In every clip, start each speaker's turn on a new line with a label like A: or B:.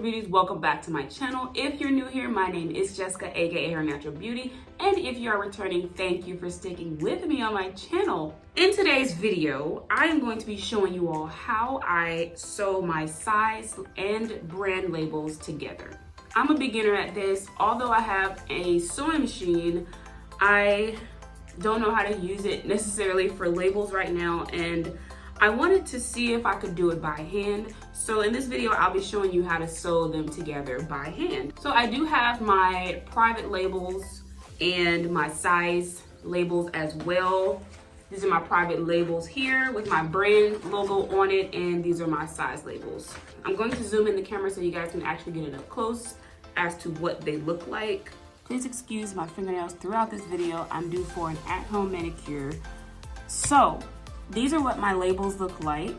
A: Beauties, welcome back to my channel. If you're new here, my name is Jessica, aka Her Natural Beauty, and if you are returning, thank you for sticking with me on my channel. In today's video, I am going to be showing you all how I sew my size and brand labels together. I'm a beginner at this. Although I have a sewing machine, I don't know how to use it necessarily for labels right now, and I wanted to see if I could do it by hand. So in this video, I'll be showing you how to sew them together by hand. So I do have my private labels and my size labels as well. These are my private labels here with my brand logo on it, and these are my size labels. I'm going to zoom in the camera so you guys can actually get it up close as to what they look like. Please excuse my fingernails throughout this video. I'm due for an at-home manicure. So these are what my labels look like.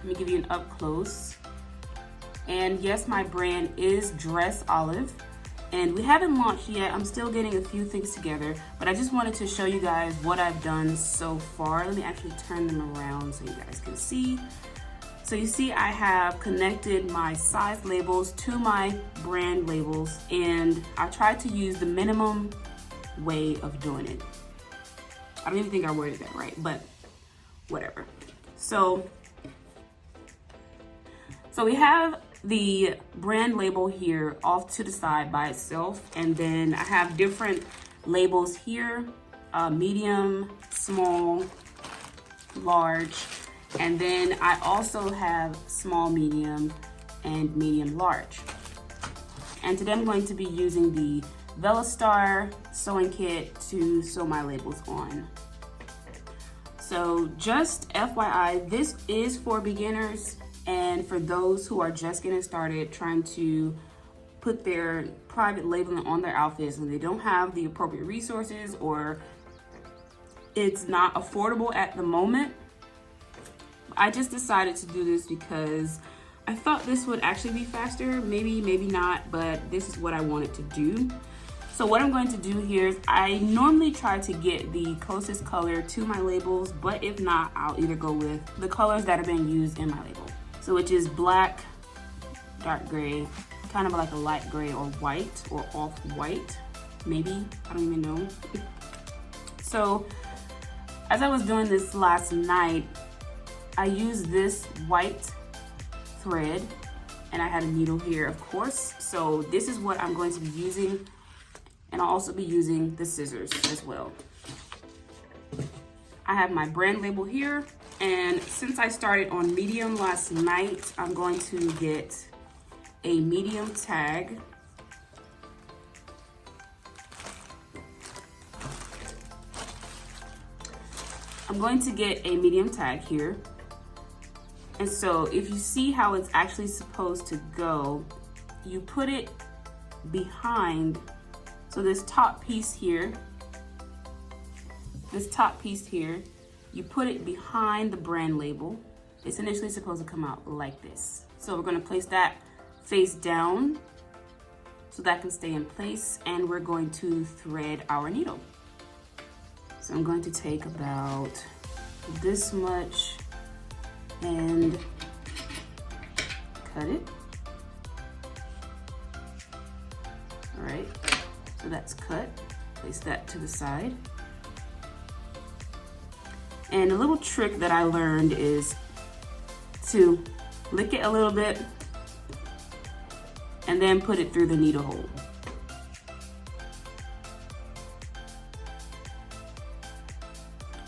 A: Let me give you an up close. And yes, my brand is Dress Olive, and we haven't launched yet. I'm still getting a few things together, but I just wanted to show you guys what I've done so far. Let me actually turn them around so you guys can see. So you see I have connected my size labels to my brand labels, and I tried to use the minimum way of doing it. I don't even think I worded that right, but whatever. So we have the brand label here off to the side by itself, and then I have different labels here, medium, small, large, and then I also have small, medium, and medium large. And today I'm going to be using the Velastar sewing kit to sew my labels on. So just FYI, this is for beginners and for those who are just getting started trying to put their private labeling on their outfits and they don't have the appropriate resources, or it's not affordable at the moment. I just decided to do this because I thought this would actually be faster, maybe not, but this is what I wanted to do. So what I'm going to do here is I normally try to get the closest color to my labels, but if not, I'll either go with the colors that are being used in my label. So which is black, dark gray, kind of like a light gray or white or off-white, maybe, I don't even know. So as I was doing this last night, I used this white thread, and I had a needle here, of course. So this is what I'm going to be using, and I'll also be using the scissors as well. I have my brand label here, and since I started on medium last night, I'm going to get a medium tag. I'm going to get a medium tag here. And so if you see how it's actually supposed to go, you put it behind. So this top piece here, you put it behind the brand label. It's initially supposed to come out like this. So we're gonna place that face down so that can stay in place, and we're going to thread our needle. So I'm going to take about this much and cut it. All right, so that's cut. Place that to the side. And a little trick that I learned is to lick it a little bit and then put it through the needle hole.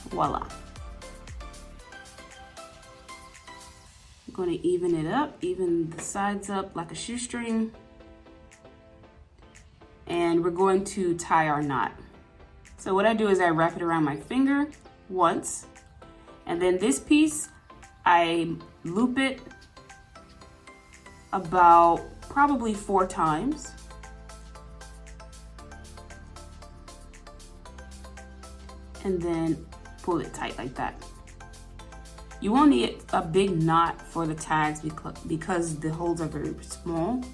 A: Voila. I'm going to even it up, even the sides up like a shoestring. And we're going to tie our knot. So what I do is I wrap it around my finger once, and then this piece, I loop it about probably 4 times. And then pull it tight like that. You won't need a big knot for the tags because the holes are very small.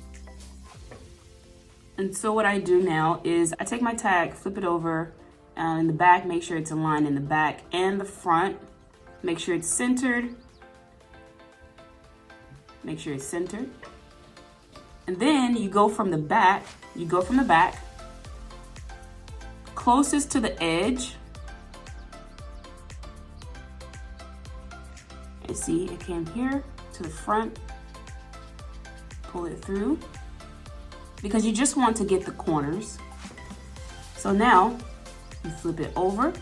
A: And so what I do now is I take my tag, flip it over, in the back, make sure it's aligned in the back and the front. Make sure it's centered. Make sure it's centered. And then you go from the back, closest to the edge. And see, it came here to the front. Pull it through because you just want to get the corners. So now you flip it over.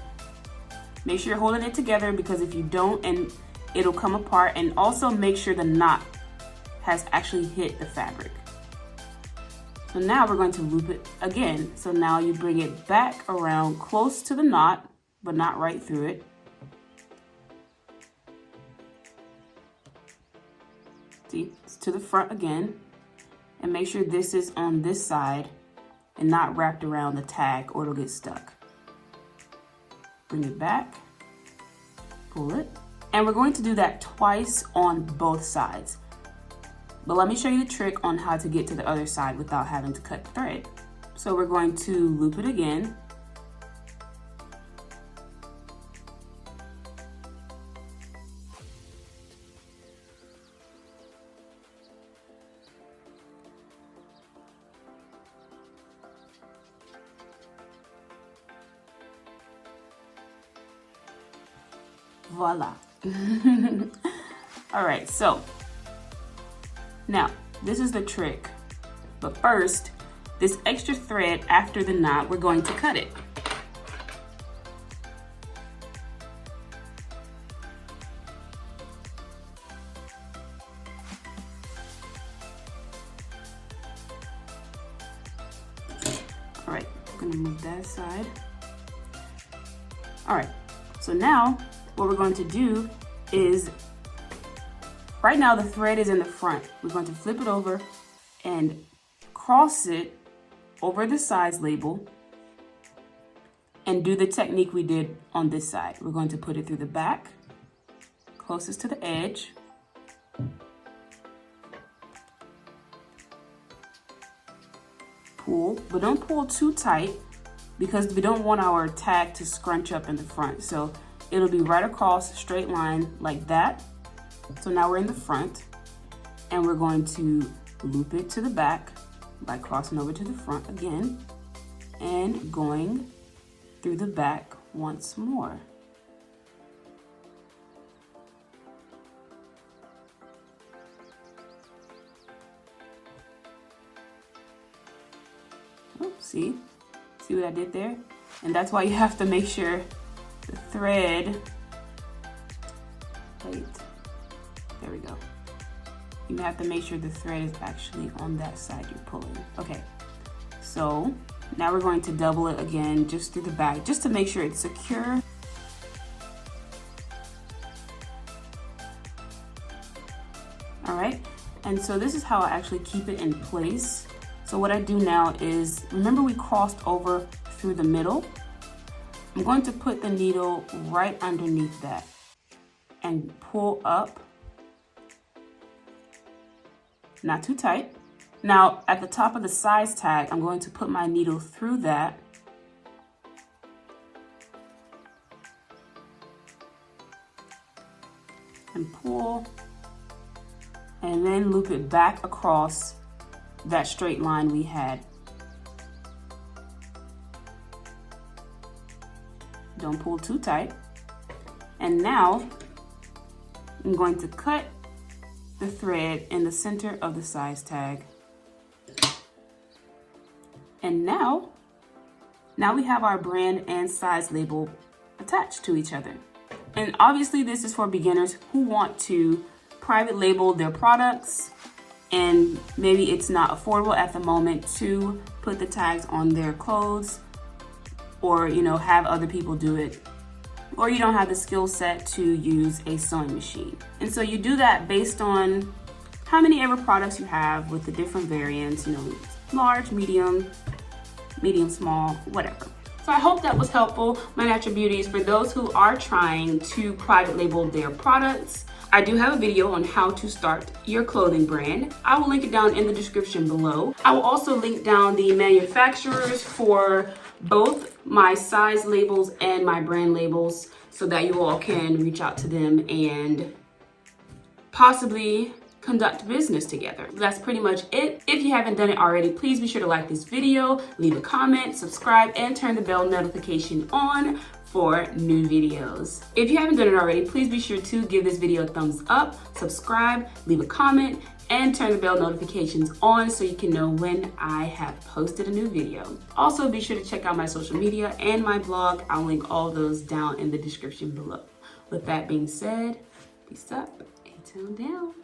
A: Make sure you're holding it together because if you don't, and it'll come apart. And also make sure the knot has actually hit the fabric. So now we're going to loop it again. So now you bring it back around close to the knot, but not right through it. See, it's to the front again. And make sure this is on this side and not wrapped around the tag or it'll get stuck. Bring it back, pull it. And we're going to do that twice on both sides. But let me show you the trick on how to get to the other side without having to cut thread. So we're going to loop it again. Voila. All right, so now this is the trick. But first, this extra thread after the knot, we're going to cut it. All right, I'm gonna move that aside. All right, so now what we're going to do is, right now the thread is in the front. We're going to flip it over and cross it over the size label and do the technique we did on this side. We're going to put it through the back, closest to the edge. Pull, but don't pull too tight because we don't want our tag to scrunch up in the front. So it'll be right across, straight line like that. So now we're in the front and we're going to loop it to the back by crossing over to the front again and going through the back once more. Oh, see what I did there? And that's why you have to make sure the thread, wait, there we go. You have to make sure the thread is actually on that side you're pulling. Okay, so now we're going to double it again just through the back, just to make sure it's secure. All right, and so this is how I actually keep it in place. So what I do now is, remember we crossed over through the middle? I'm going to put the needle right underneath that and pull up, not too tight. Now at the top of the size tag, I'm going to put my needle through that and pull, and then loop it back across that straight line we had. Don't pull too tight. And now I'm going to cut the thread in the center of the size tag. And now we have our brand and size label attached to each other. And obviously this is for beginners who want to private label their products, and maybe it's not affordable at the moment to put the tags on their clothes, or have other people do it, or you don't have the skill set to use a sewing machine. And so you do that based on how many ever products you have with the different variants, large, medium, small, whatever. So I hope that was helpful, My Natural BeuTs, for those who are trying to private label their products. I do have a video on how to start your clothing brand. I will link it down in the description below. I will also link down the manufacturers for both my size labels and my brand labels so that you all can reach out to them and possibly conduct business together. That's pretty much it. If you haven't done it already, please be sure to like this video, leave a comment, subscribe, and turn the bell notification on for new videos. If you haven't done it already, please be sure to give this video a thumbs up, subscribe, leave a comment, and turn the bell notifications on so you can know when I have posted a new video. Also, be sure to check out my social media and my blog. I'll link all those down in the description below. With that being said, peace up and tone down.